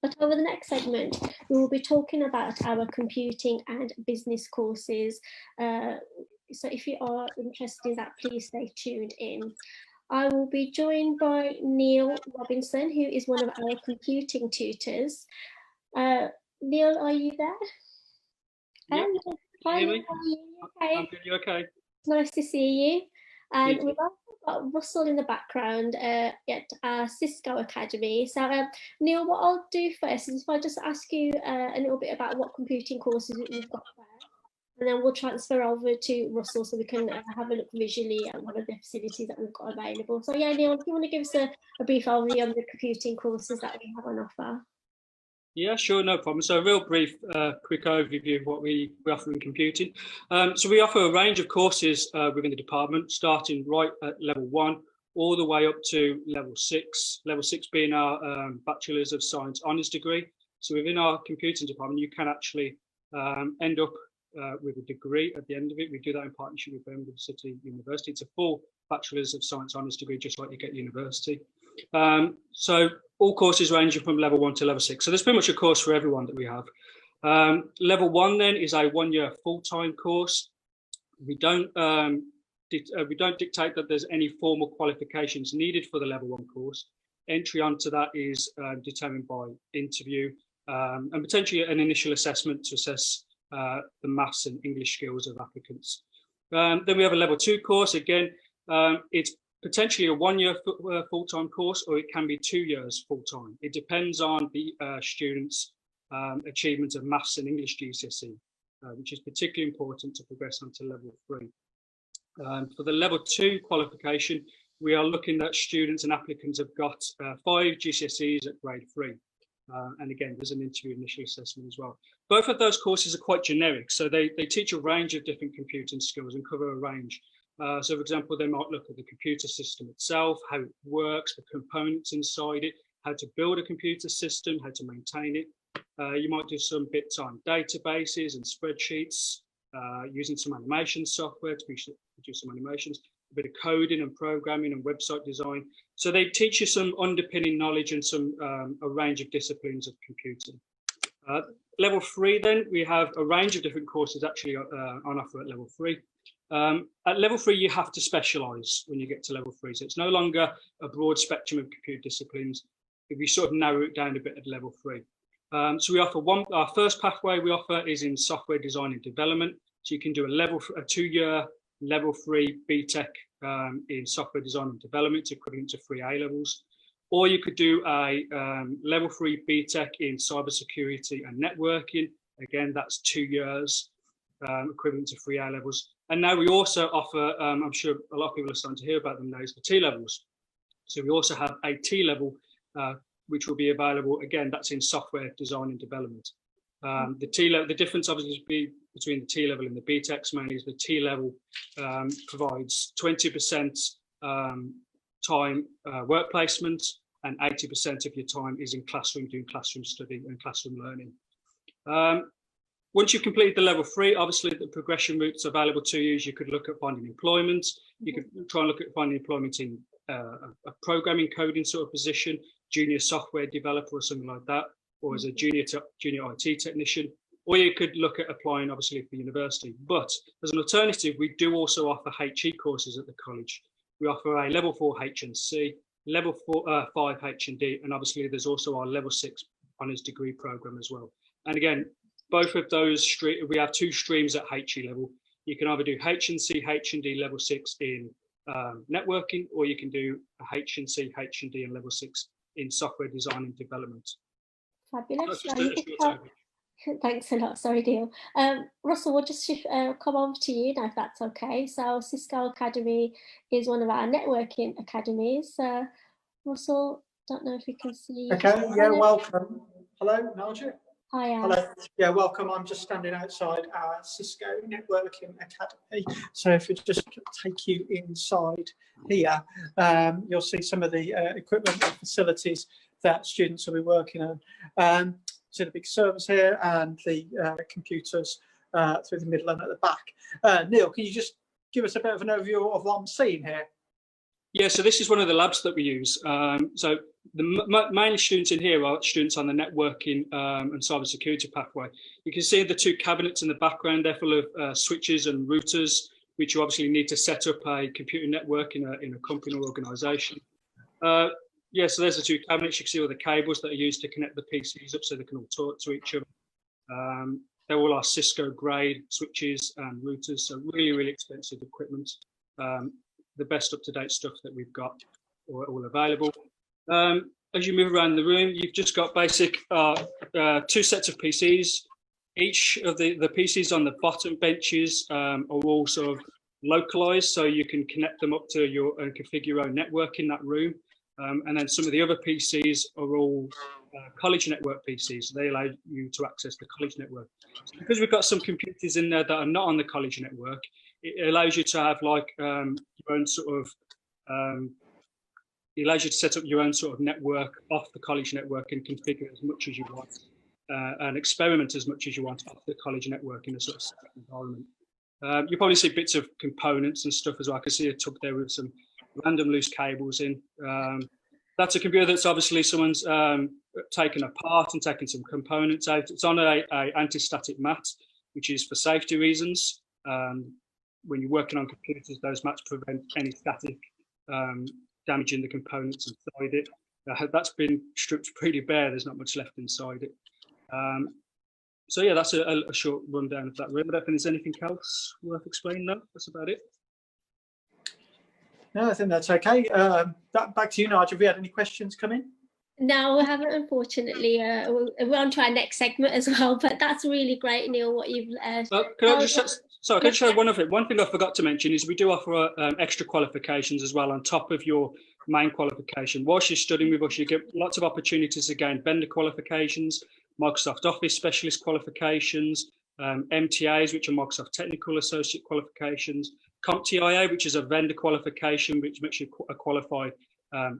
But over the next segment, we will be talking about our computing and business courses. So if you are interested in that, please stay tuned in. I will be joined by Neil Robinson, who is one of our computing tutors. Neil, are you there? Yep. Hi, Neil, are you okay? I'm good. You okay? It's nice to see you. And we've also got Russell in the background at our Cisco Academy. So Neil, what I'll do first is if I just ask you a little bit about what computing courses we've got there, and then we'll transfer over to Russell so we can have a look visually at one of the facilities that we've got available. So yeah, Neil, do you want to give us a brief overview on the computing courses that we have on offer? Yeah, sure, no problem. So a real brief, quick overview of what we offer in computing. So we offer a range of courses within the department, starting right at level 1, all the way up to level 6. Level 6 being our Bachelor's of Science Honours degree. So within our computing department, you can actually end up with a degree at the end of it. We do that in partnership with Birmingham City University. It's a full Bachelor's of Science Honours degree, just like you get at university. So all courses ranging from level 1 to level 6. So there's pretty much a course for everyone that we have. Level 1 then is a 1-year full-time course. We don't dictate that there's any formal qualifications needed for the level 1 course. Entry onto that is determined by interview and potentially an initial assessment to assess the maths and English skills of applicants. Then we have a level 2 course. Again, it's potentially a 1-year full-time course, or it can be 2 years full-time. It depends on the students' achievements of maths and English GCSE, which is particularly important to progress onto level 3. For the level 2 qualification, we are looking at students and applicants have got 5 GCSEs at grade 3. And again, there's an interview initial assessment as well. Both of those courses are quite generic, so they teach a range of different computing skills and cover a range. So, for example, they might look at the computer system itself, how it works, the components inside it, how to build a computer system, how to maintain it. You might do some bits on databases and spreadsheets, using some animation software to produce some animations, a bit of coding and programming and website design. So they teach you some underpinning knowledge and some a range of disciplines of computing. Level 3 then, we have a range of different courses actually on offer at level 3. At level 3, you have to specialise when you get to level 3. So it's no longer a broad spectrum of computer disciplines. We sort of narrow it down a bit at level 3. So we offer our first pathway we offer is in software design and development. So you can do a 2-year level 3 BTEC in software design and development, equivalent to 3 A-levels. Or you could do a level 3 BTEC in cybersecurity and networking. Again, that's 2 years, equivalent to 3 A-levels. And now we also offer, I'm sure a lot of people are starting to hear about them now, is the T-levels. So we also have a T-level, which will be available, again, that's in software design and development. The difference obviously between the T-level and the BTECs mainly is the T-level provides 20% time work placement, and 80% of your time is in classroom, doing classroom study and classroom learning. Once you've completed the level 3, obviously the progression routes available to you is you could look at finding employment. You could try and look at finding employment in a programming coding sort of position, junior software developer or something like that, or as a junior IT technician, or you could look at applying obviously for university. But as an alternative, we do also offer HE courses at the college. We offer a level 4 H&C, level 5 H&D, and obviously there's also our level 6 honours degree program as well. And again, both of those, we have 2 streams at HE level. You can either do H&C, H&D level 6 in networking, or you can do a H&C, H&D and level 6 in software design and development. Fabulous. Thanks a lot. Sorry, Neil. Russell, we'll just come over to you now, if that's okay. So Cisco Academy is one of our networking academies. Russell, don't know if we can see. Okay, yeah, welcome. Hello, Nigel. Hi. Hello. Yeah, welcome. I'm just standing outside our Cisco Networking Academy. So if we just take you inside here, you'll see some of the equipment and facilities that students will be working on. So the big servers here and the computers through the middle and at the back. Neil, can you just give us a bit of an overview of what I'm seeing here? Yeah, so this is one of the labs that we use. So mainly students in here are students on the networking and cybersecurity pathway. You can see the two cabinets in the background. They're full of switches and routers, which you obviously need to set up a computer network in a company or organisation. Yeah, so there's the two cabinets. You can see all the cables that are used to connect the PCs up so they can all talk to each other. They all are Cisco grade switches and routers, so really, really expensive equipment. The best up-to-date stuff that we've got all available. As you move around the room, you've just got basic two sets of PCs. Each of the PCs on the bottom benches are all sort of localized, so you can connect them up to and configure your own network in that room. And then some of the other PCs are all college network PCs, so they allow you to access the college network. So because we've got some computers in there that are not on the college network, it allows you to have like your own sort of it allows you to set up your own sort of network off the college network and configure as much as you want and experiment as much as you want off the college network in a sort of separate environment. You probably see bits of components and stuff as well. I can see a tub there with some random loose cables in. That's a computer that's obviously someone's taken apart and taken some components out. It's on a anti-static mat, which is for safety reasons. When you're working on computers, those mats prevent any static damaging the components inside it. That's been stripped pretty bare. There's not much left inside it. So yeah, that's a short rundown of that room. I don't think there's anything else worth explaining. No, that's about it. No, I think that's okay. Back to you, Nigel. Have you had any questions come in? No, we haven't, unfortunately. We're on to our next segment as well, but that's really great, Neil, what you've... can I just share one of it? One thing I forgot to mention is we do offer extra qualifications as well on top of your main qualification. Whilst you're studying with us, you get lots of opportunities to gain vendor qualifications, Microsoft Office specialist qualifications, MTAs, which are Microsoft Technical Associate qualifications, CompTIA, which is a vendor qualification, which makes you a qualified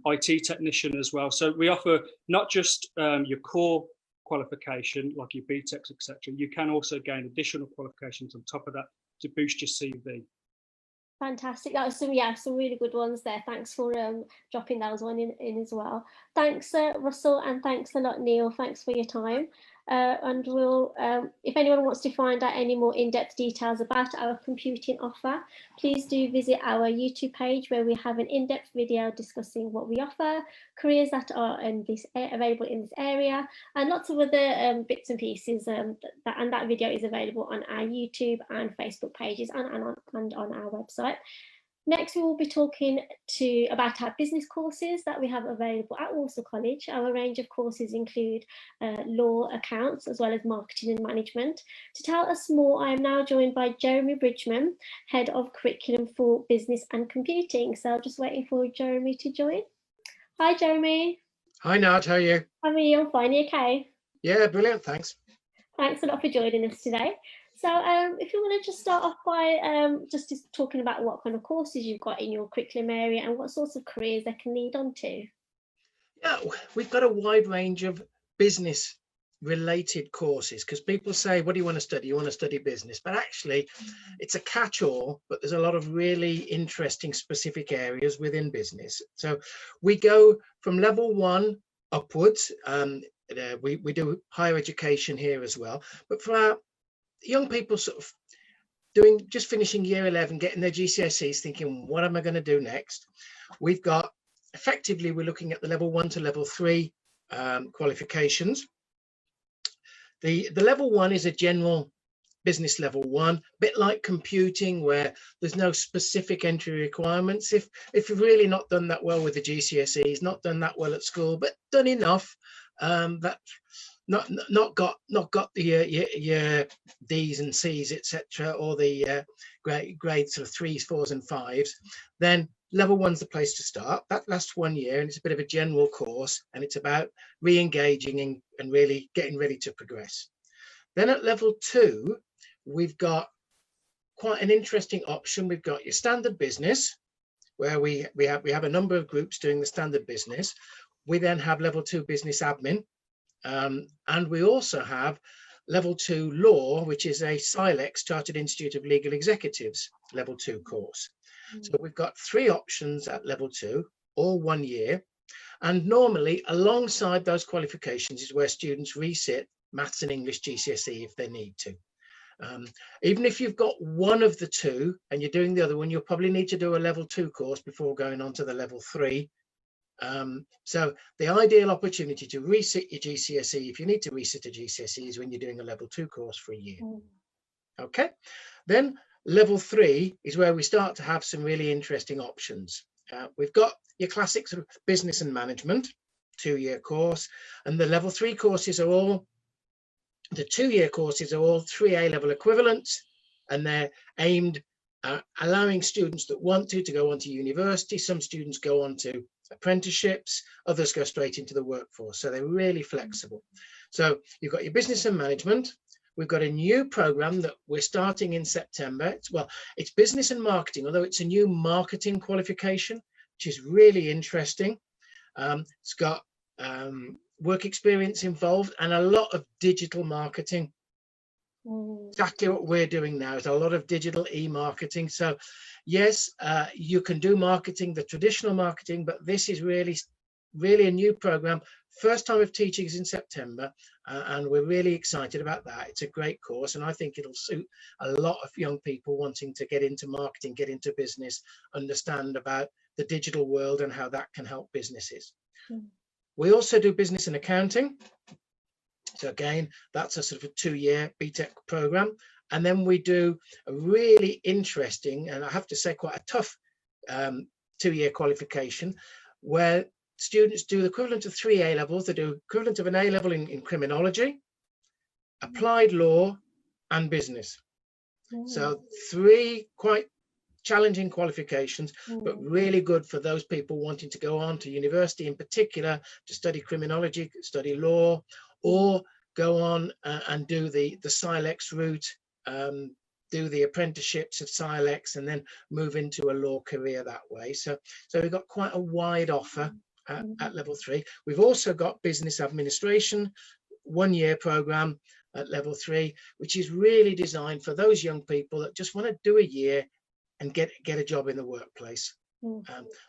IT technician as well. So we offer not just your core qualification, like your BTECs, etc. You can also gain additional qualifications on top of that to boost your CV. Fantastic. That was some really good ones there. Thanks for dropping those one in as well. Thanks, Russell, and thanks a lot, Neil. Thanks for your time. And we'll, if anyone wants to find out any more in-depth details about our computing offer, please do visit our YouTube page where we have an in-depth video discussing what we offer, careers that are available in this area, and lots of other bits and pieces. And that video is available on our YouTube and Facebook pages and on our website. Next, we will be talking about our business courses that we have available at Walsall College. Our range of courses include law, accounts, as well as marketing and management. To tell us more, I am now joined by Jeremy Bridgman, Head of Curriculum for Business and Computing. So just waiting for Jeremy to join. Hi, Jeremy. Hi, Nat. How are you? How are you? I'm fine. You okay? Yeah, brilliant. Thanks. Thanks a lot for joining us today. So if you want to just start off by just talking about what kind of courses you've got in your curriculum area and what sorts of careers they can lead on to. Yeah, we've got a wide range of business related courses because people say, what do you want to study? You want to study business, but actually it's a catch-all, but there's a lot of really interesting specific areas within business. So we go from level 1 upwards. We do higher education here as well, but for our young people sort of just finishing year 11, getting their GCSEs, thinking, what am I going to do next? We've got, effectively, we're looking at the level 1 to level 3 qualifications. The level 1 is a general business level 1, a bit like computing, where there's no specific entry requirements. If you've really not done that well with the GCSEs, not done that well at school, but done enough, that not got your D's and C's, etc., or the grades of 3s, 4s and 5s, then level 1's the place to start. That lasts 1 year and it's a bit of a general course, and it's about re-engaging and really getting ready to progress. Then at level 2, we've got quite an interesting option. We've got your standard business, where we have a number of groups doing the standard business. We then have level 2 business admin. And we also have level 2 law, which is a CILEX, Chartered Institute of Legal Executives, level 2 course. So we've got 3 options at level 2, all 1 year. And normally alongside those qualifications is where students resit maths and English GCSE if they need to. Even if you've got one of the two and you're doing the other one, you'll probably need to do a level 2 course before going on to the level 3. So the ideal opportunity to resit your GCSE, if you need to resit a GCSE, is when you're doing a level 2 course for a year. Okay, then level 3 is where we start to have some really interesting options. We've got your classics of business and management, 2-year course, and the level 3 courses are all, the 2-year courses are all 3 A-level equivalents, and they're aimed at allowing students that want to go on to university. Some students go on to apprenticeships, others go straight into the workforce, so they're really flexible. So you've got your business and management. We've got a new program that we're starting in September. It's business and marketing, although it's a new marketing qualification, which is really interesting. It's got work experience involved and a lot of digital marketing. Exactly what we're doing now is a lot of digital e-marketing. So yes, you can do marketing, the traditional marketing, but this is really a new program. First time of teaching is in September, and we're really excited about that. It's a great course, and I think it'll suit a lot of young people wanting to get into marketing, get into business, understand about the digital world and how that can help businesses. We also do business and accounting. So again, that's a sort of a 2-year BTEC program. And then we do a really interesting, and I have to say quite a tough 2-year qualification, where students do the equivalent of 3 A-levels. They do equivalent of an A-level in criminology, applied law, and business. So 3 quite challenging qualifications, but really good for those people wanting to go on to university, in particular to study criminology, study law, or go on and do the SILEX route, do the apprenticeships of SILEX, and then move into a law career that way. So we've got quite a wide offer at level 3. We've also got business administration, 1-year program at level 3, which is really designed for those young people that just want to do a year and get a job in the workplace.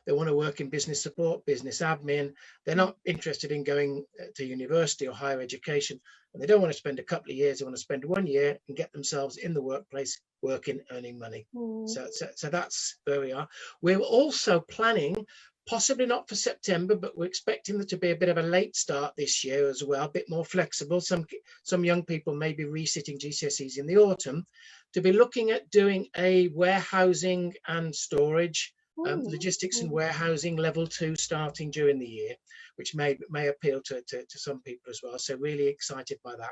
They want to work in business support, business admin. They're not interested in going to university or higher education, and they don't want to spend a couple of years. They want to spend 1 year and get themselves in the workplace, working, earning money. So that's where we are. We're also planning, possibly not for September, but we're expecting there to be a bit of a late start this year as well, a bit more flexible. Some young people may be resitting GCSEs in the autumn, to be looking at doing a warehousing and storage, logistics and warehousing level 2 starting during the year, which may appeal to some people as well. So really excited by that.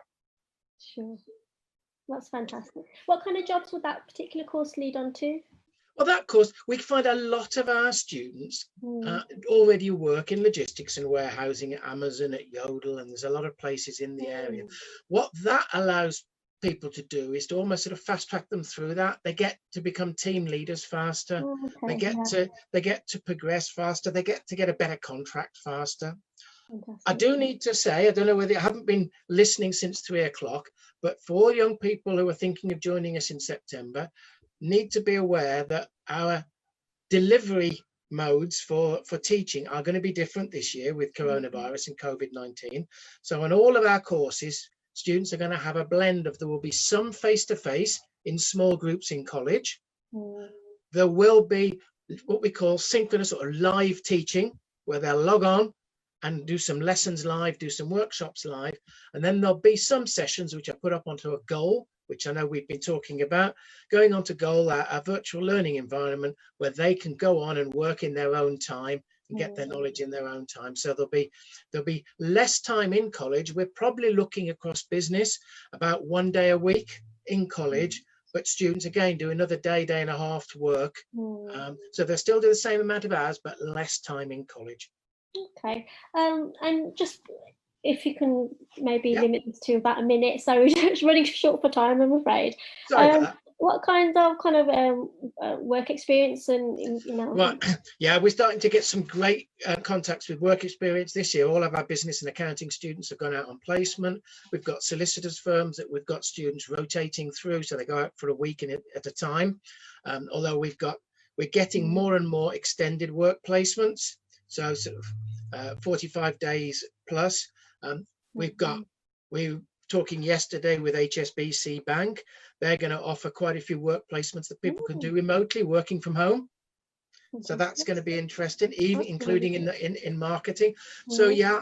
Sure, that's fantastic. What kind of jobs would that particular course lead on to? Well, that course, we find a lot of our students already work in logistics and warehousing at Amazon, at Yodel, and there's a lot of places in the area. What that allows people to do is to almost sort of fast track them through that. They get to become team leaders faster. They get to progress faster. They get to get a better contract faster. Fantastic. I do need to say, I don't know whether you haven't been listening since 3 o'clock, but for all young people who are thinking of joining us in September, need to be aware that our delivery modes for teaching are going to be different this year with coronavirus and COVID-19. So on all of our courses, students are going to have a blend of, there will be some face-to-face in small groups in college. There will be what we call synchronous or live teaching, where they'll log on and do some lessons live, do some workshops live. And then there'll be some sessions which are put up onto a Goal, which I know we've been talking about, going on to Goal, our virtual learning environment, where they can go on and work in their own time and get their knowledge in their own time. So there'll be less time in college. We're probably looking across business about 1 day a week in college, but students again do another day and a half to work. So they'll still do the same amount of hours, but less time in college. Okay, and just if you can maybe limit this to about a minute, so we're just running short for time, I'm afraid. Sorry about that. What kind of work experience and Right, yeah, we're starting to get some great contacts with work experience this year. All of our business and accounting students have gone out on placement. We've got solicitors firms that we've got students rotating through, so they go out for a week at a time. Although we're getting more and more extended work placements. So sort of 45 days plus. We were talking yesterday with HSBC Bank. They're going to offer quite a few work placements that people can do remotely, working from home. So that's going to be interesting, even including in marketing. So yeah,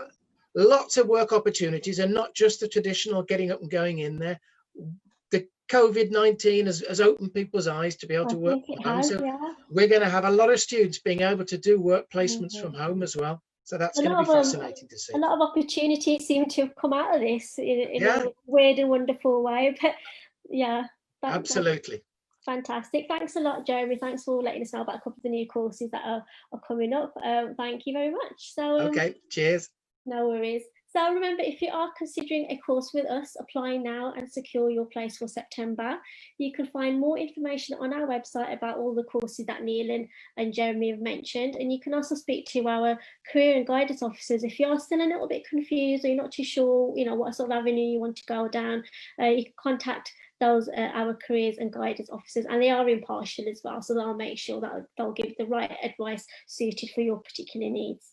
lots of work opportunities, and not just the traditional getting up and going in there. The COVID-19 has opened people's eyes to be able to work from home. So we're going to have a lot of students being able to do work placements from home as well. So that's going to be fascinating to see. A lot of opportunities seem to have come out of this in a weird and wonderful way. But yeah, absolutely. Fantastic. Thanks a lot, Jeremy. Thanks for letting us know about a couple of the new courses that are coming up. Thank you very much. So okay, cheers. No worries. So remember, if you are considering a course with us, apply now and secure your place for September. You can find more information on our website about all the courses that Neil and Jeremy have mentioned. And you can also speak to our career and guidance officers if you're still a little bit confused or you're not too sure, what sort of avenue you want to go down. You can contact those our careers and guidance officers, and they are impartial as well, so they'll make sure that they'll give the right advice suited for your particular needs.